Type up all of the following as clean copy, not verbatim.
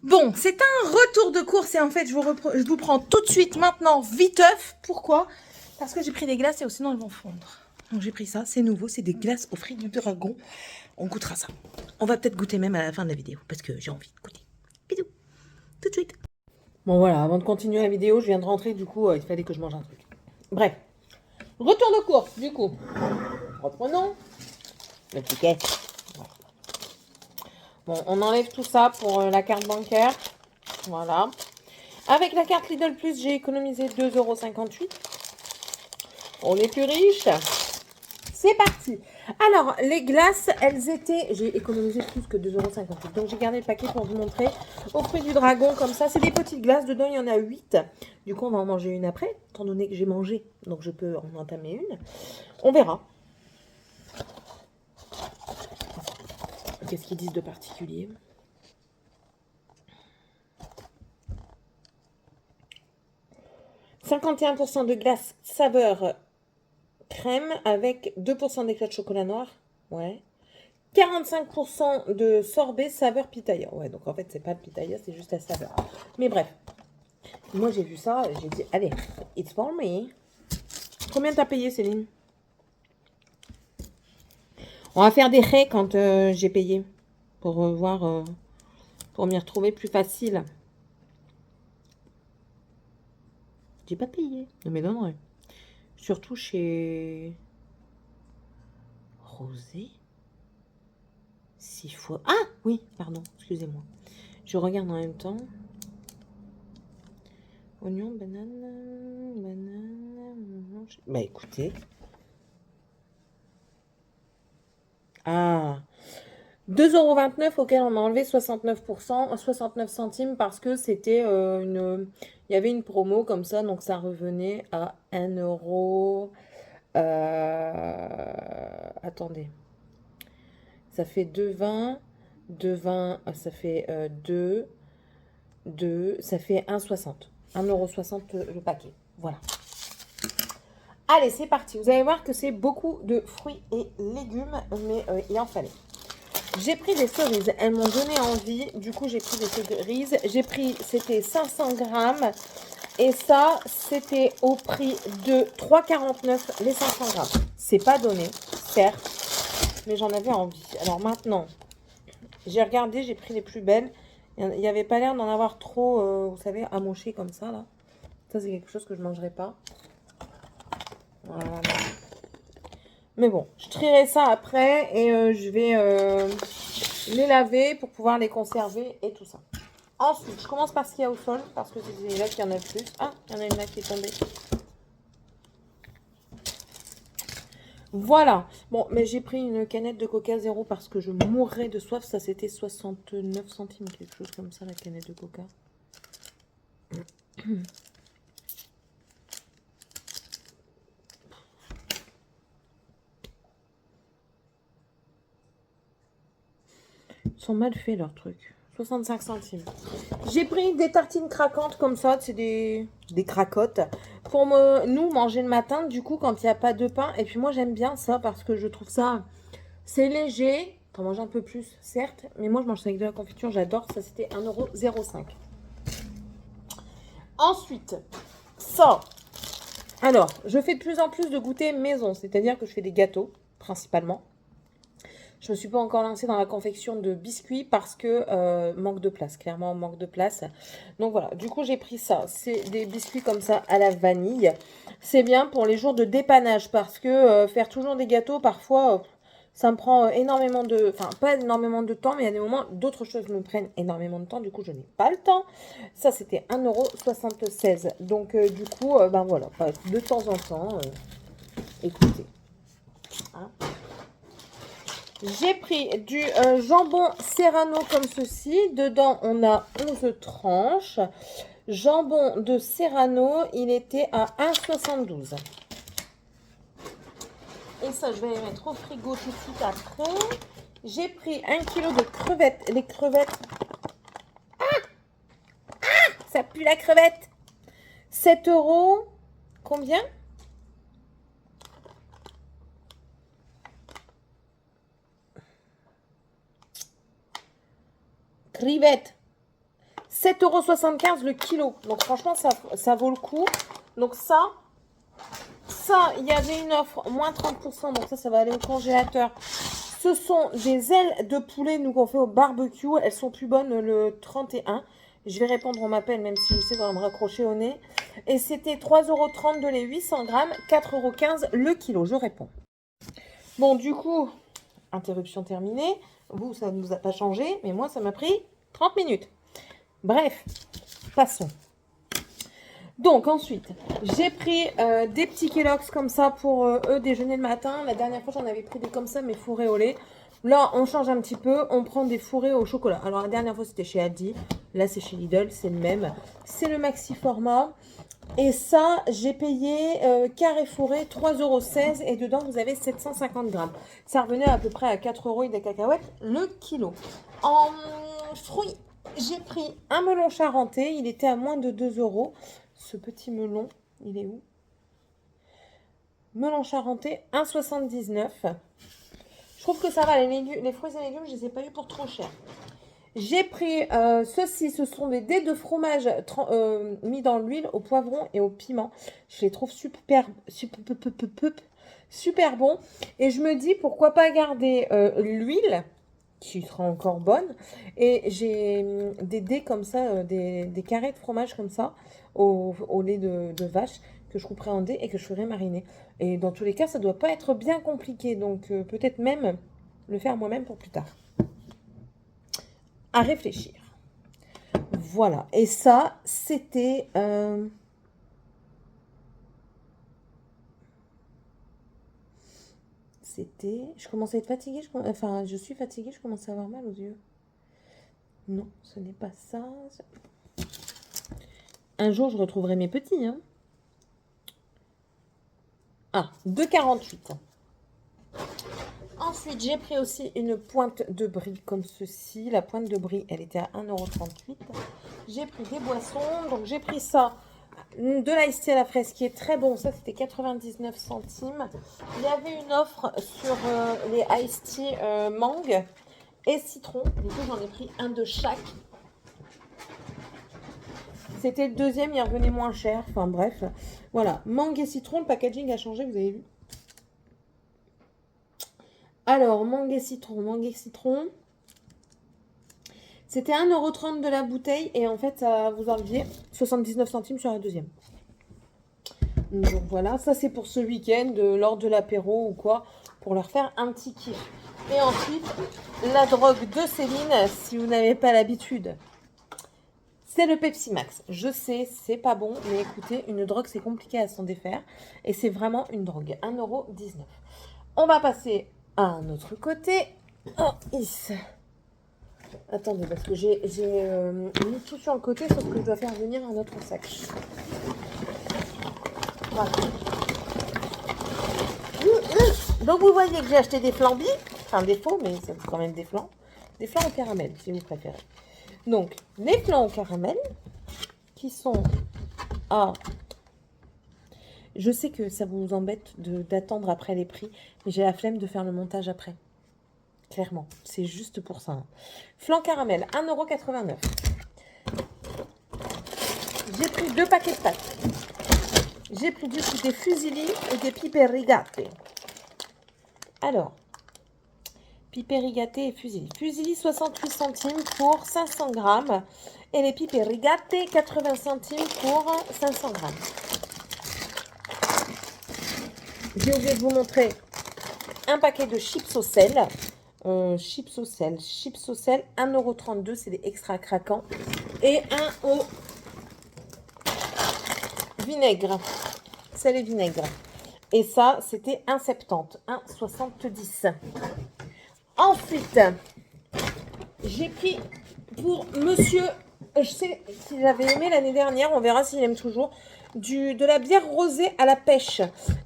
Bon, c'est un retour de course et en fait, je vous prends tout de suite maintenant, viteuf. Pourquoi? Parce que j'ai pris des glaces et sinon elles vont fondre. Donc j'ai pris ça, c'est nouveau, c'est des glaces aux fruits du dragon. On goûtera ça. On va peut-être goûter même à la fin de la vidéo parce que j'ai envie de goûter. Bisous, tout de suite. Bon voilà, avant de continuer la vidéo, je viens de rentrer, du coup, il fallait que je mange un truc. Bref, retour de course, du coup. Reprenons le ticket. Bon, on enlève tout ça pour la carte bancaire. Voilà. Avec la carte Lidl Plus, j'ai économisé 2,58 €. On est plus riche. C'est parti. Alors, les glaces, elles étaient... J'ai économisé plus que 2,58 €. Donc, j'ai gardé le paquet pour vous montrer. Aux fruits du dragon, comme ça. C'est des petites glaces. Dedans, il y en a 8. Du coup, on va en manger une après, étant donné que j'ai mangé. Donc, je peux en entamer une. On verra. Qu'est-ce qu'ils disent de particulier ? 51% de glace saveur crème avec 2% d'éclat de chocolat noir. Ouais. 45% de sorbet saveur pitaya. Ouais, donc en fait, c'est pas le pitaya, c'est juste la saveur. Mais bref. Moi, j'ai vu ça, j'ai dit, allez, it's for me. Combien t'as payé, Céline? On va faire des raies quand j'ai payé. Pour voir, pour m'y retrouver plus facile. J'ai pas payé. Ne m'étonnerait. Surtout chez... Rosé 6 fois... Ah oui, pardon, excusez-moi. Je regarde en même temps. Oignon, banane... Bah écoutez. Ah, 2,29 € auquel on a enlevé 69%, 69 centimes parce que c'était il y avait une promo comme ça, donc ça revenait à 1 euro. Attendez, ça fait 2,20, 2,20, ça fait 2, ça fait 1,60. 1,60 € le paquet. Voilà. Allez, c'est parti. Vous allez voir que c'est beaucoup de fruits et légumes, mais il en fallait. J'ai pris des cerises, elles m'ont donné envie, du coup j'ai pris des cerises, j'ai pris, c'était 500 grammes, et ça, c'était au prix de 3,49 les 500 grammes. C'est pas donné, certes, mais j'en avais envie. Alors maintenant, j'ai regardé, j'ai pris les plus belles, il n'y avait pas l'air d'en avoir trop, vous savez, amoché comme ça, là. Ça, c'est quelque chose que je ne mangerai pas. Voilà. Mais bon, je trierai ça après, et je vais... les laver pour pouvoir les conserver et tout ça. Ensuite, je commence par ce qu'il y a au sol, parce que c'est là qu'il y en a plus. Ah, il y en a une là qui est tombée. Voilà. Bon, mais j'ai pris une canette de Coca zéro parce que je mourrais de soif. Ça, c'était 69 centimes, quelque chose comme ça, la canette de Coca. Ils sont mal faits, leurs trucs. 65 centimes. J'ai pris des tartines craquantes comme ça, c'est des cracottes, pour nous manger le matin, du coup, quand il n'y a pas de pain. Et puis moi, j'aime bien ça parce que je trouve ça, c'est léger. T'en manges un peu plus, certes, mais moi, je mange ça avec de la confiture, j'adore. Ça, c'était 1,05 €. Ensuite, ça. Alors, je fais de plus en plus de goûter maison, c'est-à-dire que je fais des gâteaux, principalement. Je ne me suis pas encore lancée dans la confection de biscuits parce que manque de place, clairement manque de place. Donc voilà, du coup j'ai pris ça. C'est des biscuits comme ça à la vanille. C'est bien pour les jours de dépannage parce que faire toujours des gâteaux, parfois, ça me prend énormément de... Enfin, pas énormément de temps, mais il y a des moments, d'autres choses me prennent énormément de temps. Du coup, je n'ai pas le temps. Ça, c'était 1,76 €. Donc du coup, ben voilà, de temps en temps, écoutez. Hein. J'ai pris du jambon serrano comme ceci. Dedans, on a 11 tranches. Jambon de serrano, il était à 1,72 €. Et ça, je vais les mettre au frigo tout de suite après. J'ai pris 1 kg de crevettes. Les crevettes... Ça pue la crevette. 7 €. Combien ? Crevette. 7,75 € le kilo. Donc franchement, ça vaut le coup. Donc ça, il y avait une offre, moins 30%. Donc ça va aller au congélateur. Ce sont des ailes de poulet, nous, qu'on fait au barbecue. Elles sont plus bonnes le 31. Je vais répondre, on m'appelle, même si je sais qu'on va me raccrocher au nez. Et c'était 3,30 € de lait, 800 grammes, 4,15 € le kilo. Je réponds. Bon, du coup, interruption terminée. Vous, ça ne vous a pas changé, mais moi, ça m'a pris 30 minutes. Bref, passons. Donc, ensuite, j'ai pris des petits Kellogg's comme ça pour eux déjeuner le matin. La dernière fois, j'en avais pris des comme ça, mais fourrés au lait. Là, on change un petit peu. On prend des fourrés au chocolat. Alors, la dernière fois, c'était chez Aldi. Là, c'est chez Lidl. C'est le même. C'est le maxi format. Et ça, j'ai payé carré fourré 3,16 € et dedans, vous avez 750 grammes. Ça revenait à peu près à 4 € et des cacahuètes le kilo. En fruits, j'ai pris un melon charentais. Il était à moins de 2 €. Ce petit melon, il est où? Melon charentais, 1,79 €. Je trouve que ça va. Les fruits et légumes, je ne les ai pas eu pour trop cher. J'ai pris ceux-ci, ce sont des dés de fromage mis dans l'huile au poivron et au piment. Je les trouve super bons. Et je me dis, pourquoi pas garder l'huile, qui sera encore bonne. Et j'ai des dés comme ça, des carrés de fromage comme ça, au lait de vache, que je couperai en dés et que je ferai mariner. Et dans tous les cas, ça ne doit pas être bien compliqué. Donc peut-être même le faire moi-même pour plus tard. À réfléchir. Voilà. Et ça, c'était... Je commençais à être fatiguée. Enfin, je suis fatiguée. Je commence à avoir mal aux yeux. Non, ce n'est pas ça. Un jour, je retrouverai mes petits. Hein. Ah, 2,48. Ensuite, j'ai pris aussi une pointe de brie comme ceci. La pointe de brie, elle était à 1,38 €. J'ai pris des boissons. Donc, j'ai pris ça, de l'ice tea à la fraise qui est très bon. Ça, c'était 99 centimes. Il y avait une offre sur les ice tea mangue et citron. Du coup, j'en ai pris un de chaque. C'était le deuxième, il revenait moins cher. Enfin, bref. Voilà, mangue et citron. Le packaging a changé, vous avez vu? Alors, mangue et citron. C'était 1,30 € de la bouteille. Et en fait, ça vous enleviez 79 centimes sur la deuxième. Donc voilà, ça c'est pour ce week-end, lors de l'apéro ou quoi, pour leur faire un petit kiff. Et ensuite, la drogue de Céline, si vous n'avez pas l'habitude, c'est le Pepsi Max. Je sais, c'est pas bon, mais écoutez, une drogue c'est compliqué à s'en défaire. Et c'est vraiment une drogue, 1,19 €. On va passer à un autre côté. Oh, attendez, parce que j'ai mis tout sur le côté, sauf que je dois faire venir un autre sac. Voilà. Donc vous voyez que j'ai acheté des flambis, enfin des faux, mais c'est quand même des flancs. Des flancs au caramel, si vous préférez. Donc, les flancs au caramel, qui sont à... Je sais que ça vous embête d'attendre après les prix, mais j'ai la flemme de faire le montage après. Clairement, c'est juste pour ça. Hein. Flan caramel, 1,89 €. J'ai pris 2 paquets de pâtes. J'ai pris des fusilli et des pipe rigate. Alors, pipe rigate et fusilli. Fusilli, 68 centimes pour 500 grammes. Et les pipe rigate, 80 centimes pour 500 grammes. J'ai oublié de vous montrer un paquet de chips au sel. Chips au sel, 1,32 €, c'est des extra craquants. Et un au vinaigre, sel et vinaigre. Et ça, c'était 1,70, 1,70. Ensuite, j'ai pris pour monsieur, je sais qu'il avait aimé l'année dernière, on verra s'il aime toujours, de la bière rosée à la pêche.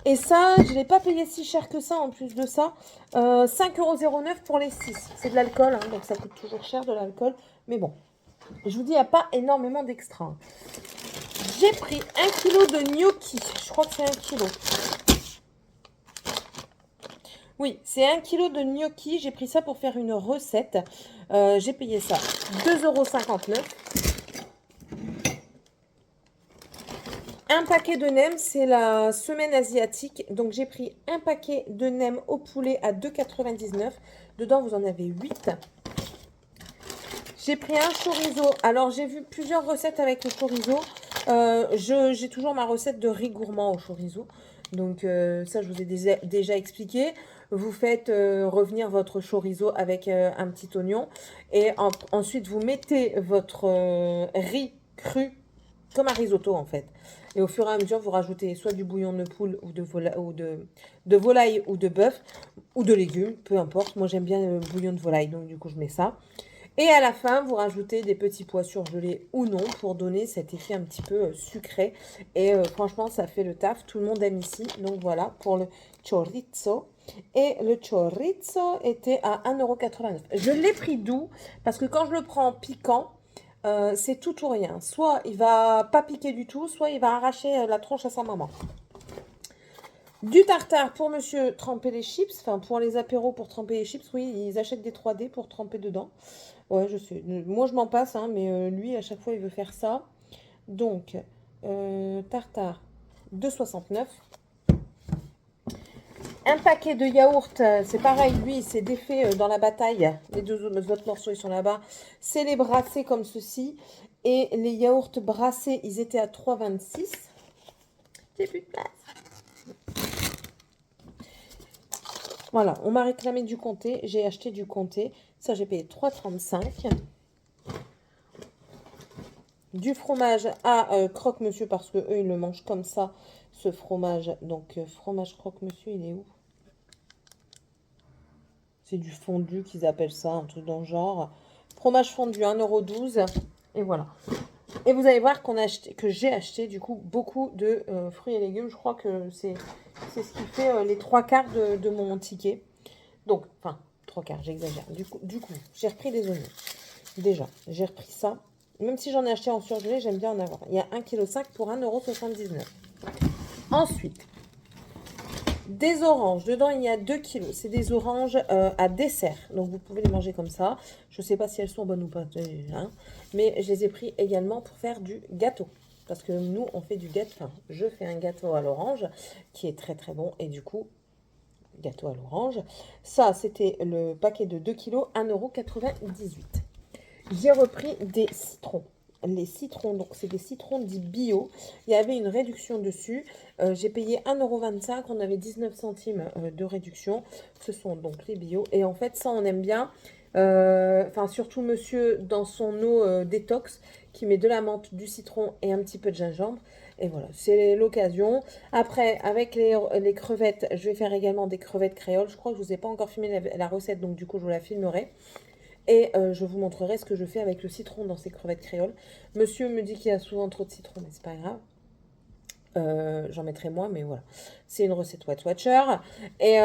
Et ça, je ne l'ai pas payé si cher que ça en plus de ça. 5,09 € pour les 6. C'est de l'alcool, hein, donc ça coûte toujours cher de l'alcool. Mais bon, je vous dis, il n'y a pas énormément d'extra. J'ai pris 1 kg de gnocchi. Je crois que c'est 1 kg. Oui, c'est 1 kg de gnocchi. J'ai pris ça pour faire une recette. J'ai payé ça 2,59 €. un paquet de nems, c'est la semaine asiatique. Donc, j'ai pris un paquet de nems au poulet à 2,99 €. Dedans, vous en avez 8. J'ai pris un chorizo. Alors, j'ai vu plusieurs recettes avec le chorizo. J'ai toujours ma recette de riz gourmand au chorizo. Donc, ça, je vous ai déjà expliqué. Vous faites revenir votre chorizo avec un petit oignon. Et ensuite, vous mettez votre riz cru, comme un risotto en fait. Et au fur et à mesure, vous rajoutez soit du bouillon de poule ou de volaille ou de bœuf ou de légumes, peu importe. Moi, j'aime bien le bouillon de volaille, donc du coup, je mets ça. Et à la fin, vous rajoutez des petits pois surgelés ou non pour donner cet effet un petit peu sucré. Et franchement, ça fait le taf. Tout le monde aime ici. Donc voilà pour le chorizo. Et le chorizo était à 1,89 €. Je l'ai pris doux parce que quand je le prends piquant, c'est tout ou rien. Soit il va pas piquer du tout, soit il va arracher la tronche à sa maman. Du tartare pour monsieur tremper les chips, enfin pour les apéros pour tremper les chips, oui, ils achètent des 3D pour tremper dedans. Ouais, je sais. Moi, je m'en passe, hein, mais lui, à chaque fois, il veut faire ça. Donc, tartare, 2,69 €. Un paquet de yaourt, c'est pareil, lui, il s'est défait dans la bataille. Les deux autres morceaux, ils sont là-bas. C'est les brassés comme ceci. Et les yaourts brassés, ils étaient à 3,26 €. J'ai plus de place. Voilà, on m'a réclamé du comté. J'ai acheté du comté. Ça, j'ai payé 3,35 €. Du fromage à croque-monsieur parce que eux ils le mangent comme ça, ce fromage. Donc fromage croque-monsieur, il est où? C'est du fondu qu'ils appellent ça, un truc dans le genre. Fromage fondu, 1,12 €. Et voilà. Et vous allez voir que j'ai acheté du coup beaucoup de fruits et légumes. Je crois que c'est ce qui fait les 3/4 de mon ticket. Donc, enfin, 3/4, j'exagère. Du coup, j'ai repris des oignons. Déjà, j'ai repris ça. Même si j'en ai acheté en surgelé, j'aime bien en avoir. Il y a 1,5 kg pour 1,79 €. Ensuite, des oranges. Dedans, il y a 2 kilos. C'est des oranges à dessert. Donc, vous pouvez les manger comme ça. Je ne sais pas si elles sont bonnes ou pas. Hein, mais je les ai pris également pour faire du gâteau. Parce que nous, on fait du gâteau. Enfin, je fais un gâteau à l'orange qui est très très bon. Et du coup, gâteau à l'orange. Ça, c'était le paquet de 2 kilos, 1,98 €. J'ai repris des citrons. Les citrons, donc c'est des citrons dits bio. Il y avait une réduction dessus. J'ai payé 1,25 €. On avait 19 centimes de réduction. Ce sont donc les bio. Et en fait, ça, on aime bien. Enfin, surtout monsieur dans son eau détox qui met de la menthe, du citron et un petit peu de gingembre. Et voilà, c'est l'occasion. Après, avec les crevettes, je vais faire également des crevettes créoles. Je crois que je ne vous ai pas encore filmé la recette, donc du coup, je vous la filmerai. Et je vous montrerai ce que je fais avec le citron dans ces crevettes créoles. Monsieur me dit qu'il y a souvent trop de citron, mais c'est pas grave. J'en mettrai moins, mais voilà. C'est une recette Weight Watcher. Et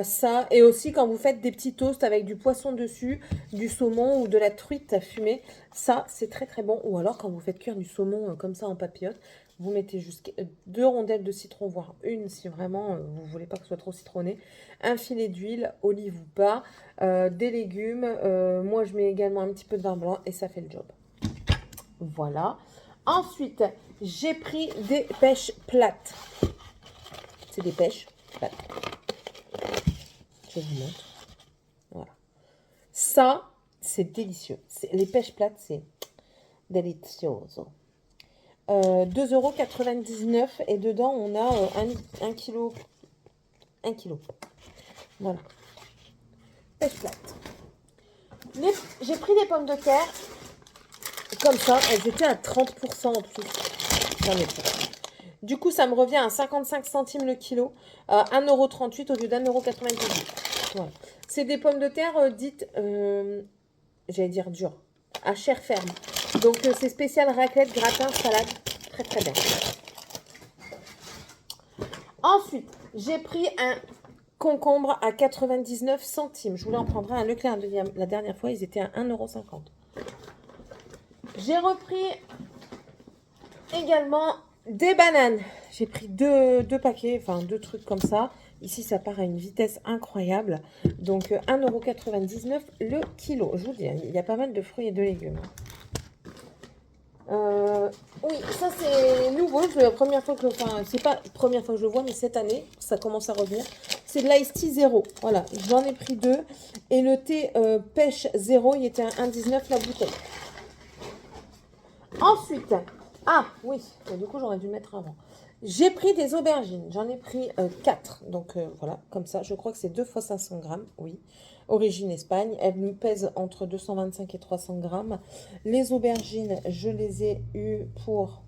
ça, et aussi quand vous faites des petits toasts avec du poisson dessus, du saumon ou de la truite à fumer, ça, c'est très très bon. Ou alors quand vous faites cuire du saumon comme ça en papillote, vous mettez juste 2 rondelles de citron, voire une si vraiment vous voulez pas que ce soit trop citronné. Un filet d'huile, olive ou pas, des légumes. Moi, je mets également un petit peu de vin blanc et ça fait le job. Voilà. Ensuite, j'ai pris des pêches plates. C'est des pêches plates. Je vous montre. Voilà. Ça, c'est délicieux. Les pêches plates, c'est delicioso. 2,99 € et dedans, on a 1 kilo. 1 kilo. Voilà. Pêche plate. J'ai pris des pommes de terre. Comme ça, elles étaient à 30% en plus. J'en ai pris. Du coup, ça me revient à 55 centimes le kilo, 1,38 € au lieu d'1,98 €. Voilà. C'est des pommes de terre dites, j'allais dire dures, à chair ferme. Donc, c'est spécial raclette, gratin, salade. Très, très bien. Ensuite, j'ai pris un concombre à 99 centimes. Je voulais en prendre un à Leclerc la dernière fois, ils étaient à 1,50 €. J'ai repris également des bananes. J'ai pris deux paquets, enfin 2 trucs comme ça. Ici, ça part à une vitesse incroyable. Donc, 1,99 € le kilo. Je vous dis, il y a pas mal de fruits et de légumes. Oui, ça c'est nouveau. C'est la première fois que enfin, c'est pas la première fois que je le vois, mais cette année, ça commence à revenir. C'est de l'ice tea zéro. Voilà, j'en ai pris deux. Et le thé pêche zéro, il était à 1,19 la bouteille. Ensuite, ah oui, du coup j'aurais dû mettre avant. J'ai pris des aubergines. J'en ai pris 4. Donc voilà, comme ça. Je crois que c'est 2 fois 500 grammes. Oui. Origine Espagne. Elle me pèse entre 225 et 300 grammes. Les aubergines, je les ai eues pour...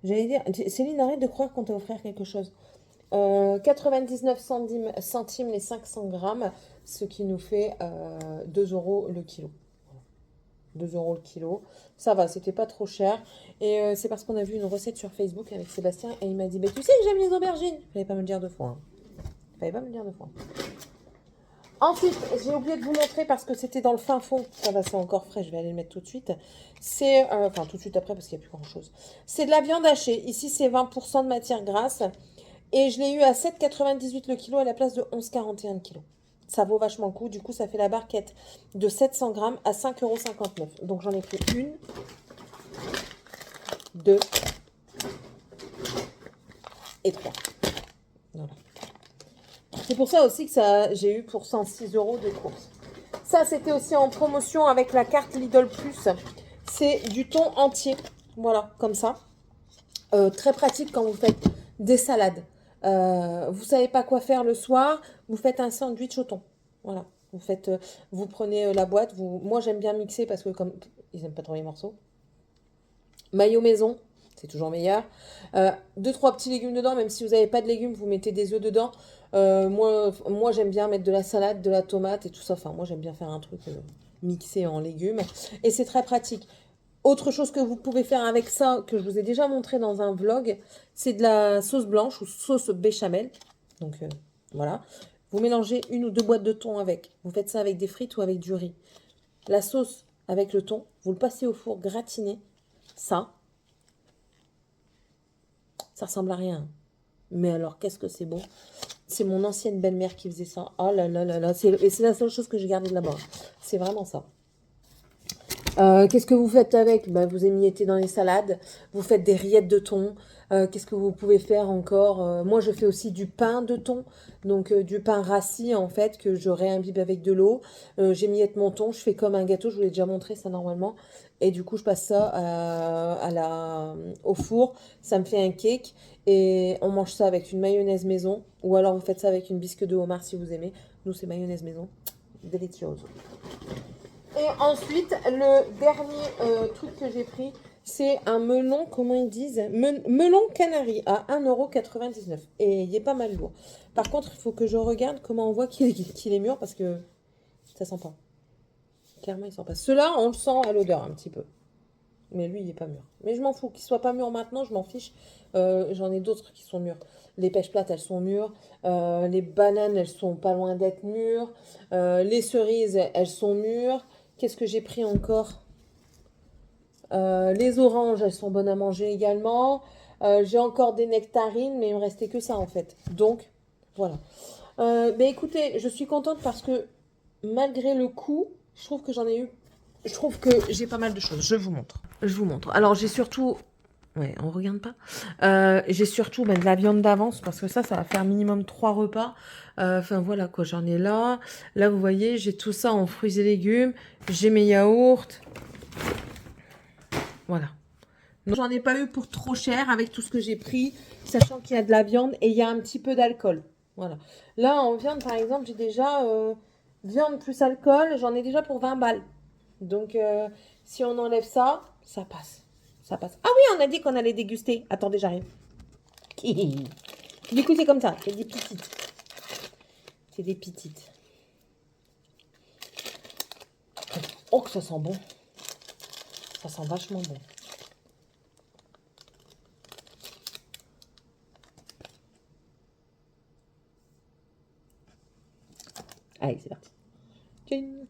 J'allais dire, Céline, arrête de croire qu'on t'a offert quelque chose. 99 centimes les 500 grammes, ce qui nous fait 2 euros le kilo. 2 euros le kilo. Ça va, c'était pas trop cher. Et c'est parce qu'on a vu une recette sur Facebook avec Sébastien et il m'a dit, tu sais que j'aime les aubergines. Fallait pas me le dire deux fois. Hein. Fallait pas me le dire deux fois. Ensuite, j'ai oublié de vous montrer parce que c'était dans le fin fond. Ça va, c'est encore frais, je vais aller le mettre tout de suite. C'est, enfin tout de suite après parce qu'il n'y a plus grand chose. C'est de la viande hachée. Ici, c'est 20% de matière grasse. Et je l'ai eu à 7,98 le kilo à la place de 11,41 le kilo. Ça vaut vachement le coup. Du coup, ça fait la barquette de 700 grammes à 5,59 €. Donc, j'en ai pris une, deux et trois. Voilà. C'est pour ça aussi que j'ai eu pour 106 € de course. Ça, c'était aussi en promotion avec la carte Lidl Plus. C'est du thon entier. Voilà, comme ça. Très pratique quand vous faites des salades. Vous savez pas quoi faire le soir, vous faites un sandwich au thon. Voilà. Vous prenez la boîte. Moi, j'aime bien mixer parce que comme ils n'aiment pas trop les morceaux. Maillot maison, c'est toujours meilleur. 2-3 petits légumes dedans, même si vous n'avez pas de légumes, vous mettez des œufs dedans. Moi j'aime bien mettre de la salade, de la tomate et tout ça. Enfin, moi, j'aime bien faire un truc mixé en légumes. Et c'est très pratique. Autre chose que vous pouvez faire avec ça, que je vous ai déjà montré dans un vlog, c'est de la sauce blanche ou sauce béchamel. Donc voilà. Vous mélangez 1 ou 2 boîtes de thon avec. Vous faites ça avec des frites ou avec du riz. La sauce avec le thon, vous le passez au four gratiné. Ça ressemble à rien. Mais alors, qu'est-ce que c'est bon. C'est mon ancienne belle-mère qui faisait ça. Oh là là là là. Et c'est la seule chose que j'ai gardée de là-bas. C'est vraiment ça. Qu'est-ce que vous faites avec? Vous émiettez dans les salades, vous faites des rillettes de thon. Qu'est-ce que vous pouvez faire encore? Moi, je fais aussi du pain de thon, donc du pain rassis en fait que je réimbibe avec de l'eau. J'émiette mon thon, je fais comme un gâteau, je vous l'ai déjà montré ça normalement. Et du coup, je passe ça au four, ça me fait un cake et on mange ça avec une mayonnaise maison ou alors vous faites ça avec une bisque de homard si vous aimez. Nous, c'est mayonnaise maison, délicieuse. Et ensuite, le dernier truc que j'ai pris, c'est un melon, comment ils disent? Melon canari à 1,99 €. Et il est pas mal lourd. Par contre, il faut que je regarde comment on voit qu'il est mûr parce que ça sent pas. Clairement, il sent pas. Ceux-là, on le sent à l'odeur un petit peu. Mais lui, il n'est pas mûr. Mais je m'en fous. Qu'il soit pas mûr maintenant, je m'en fiche. J'en ai d'autres qui sont mûrs. Les pêches plates, elles sont mûres. Les bananes, elles sont pas loin d'être mûres. Les cerises, elles sont mûres. Qu'est-ce que j'ai pris encore? Les oranges, elles sont bonnes à manger également. J'ai encore des nectarines, mais il me restait que ça en fait. Donc, voilà. Mais écoutez, je suis contente parce que malgré le coût, je trouve que j'en ai eu. Je trouve que j'ai pas mal de choses. Je vous montre. Je vous montre. Alors, j'ai surtout. Ouais, on regarde pas. J'ai surtout de la viande d'avance parce que ça va faire minimum 3 repas. Enfin voilà quoi, j'en ai là. Là, vous voyez, j'ai tout ça en fruits et légumes. J'ai mes yaourts. Voilà. J'en ai pas eu pour trop cher avec tout ce que j'ai pris, sachant qu'il y a de la viande et il y a un petit peu d'alcool. Voilà. Là, en viande, par exemple, j'ai déjà viande plus alcool, j'en ai déjà pour 20 balles. Donc, si on enlève ça, ça passe. Ça passe. Ah oui, on a dit qu'on allait déguster. Attendez, j'arrive. Du coup, c'est comme ça. C'est des petites. C'est des petites. Oh, que ça sent bon. Ça sent vachement bon. Allez, c'est parti. Tching.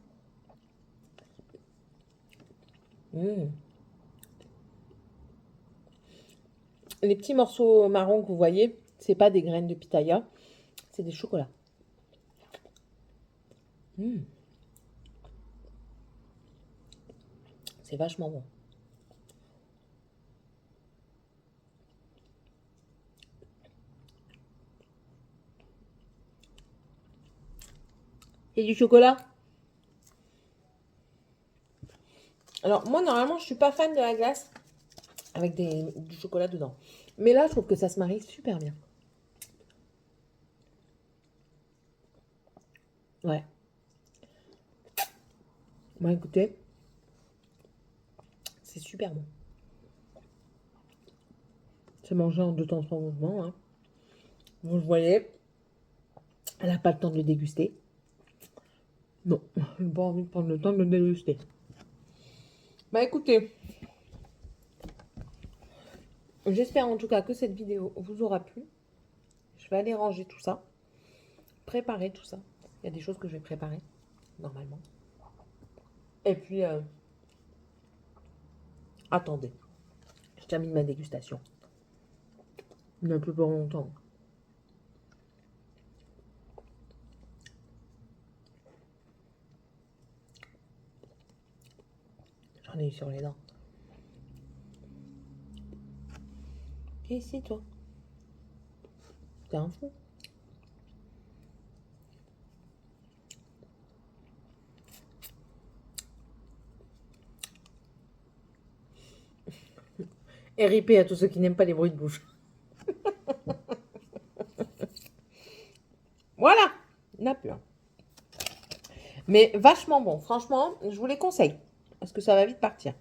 Les petits morceaux marrons que vous voyez, c'est pas des graines de pitaya, c'est des chocolats. C'est vachement bon. Et du chocolat? Alors, moi, normalement, je suis pas fan de la glace avec du chocolat dedans. Mais là, je trouve que ça se marie super bien. Ouais. Bon, écoutez, c'est super bon. C'est mangé en 2 temps 3 mouvements. Hein. Vous le voyez, elle n'a pas le temps de le déguster. Non, je n'ai pas envie de prendre le temps de le déguster. Bah écoutez, j'espère en tout cas que cette vidéo vous aura plu. Je vais aller ranger tout ça, préparer tout ça. Il y a des choses que je vais préparer, normalement. Et puis, attendez, je termine ma dégustation. Il n'y a plus pour longtemps. J'en ai eu sur les dents. Et ici, toi? T'es un fou. RIP à tous ceux qui n'aiment pas les bruits de bouche. Voilà, il n'a plus. Mais vachement bon. Franchement, je vous les conseille. Parce que ça va vite partir.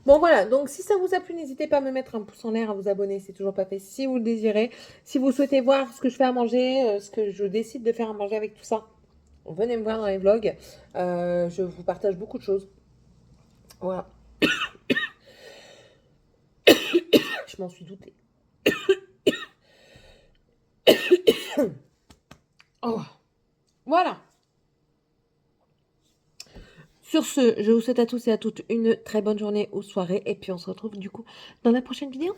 Bon, voilà. Donc, si ça vous a plu, n'hésitez pas à me mettre un pouce en l'air, à vous abonner. C'est toujours pas fait si vous le désirez. Si vous souhaitez voir ce que je fais à manger, ce que je décide de faire à manger avec tout ça, venez me voir dans les vlogs. Je vous partage beaucoup de choses. Voilà. Je m'en suis doutée. Oh. Voilà. Sur ce, je vous souhaite à tous et à toutes une très bonne journée ou soirée. Et puis on se retrouve du coup dans la prochaine vidéo.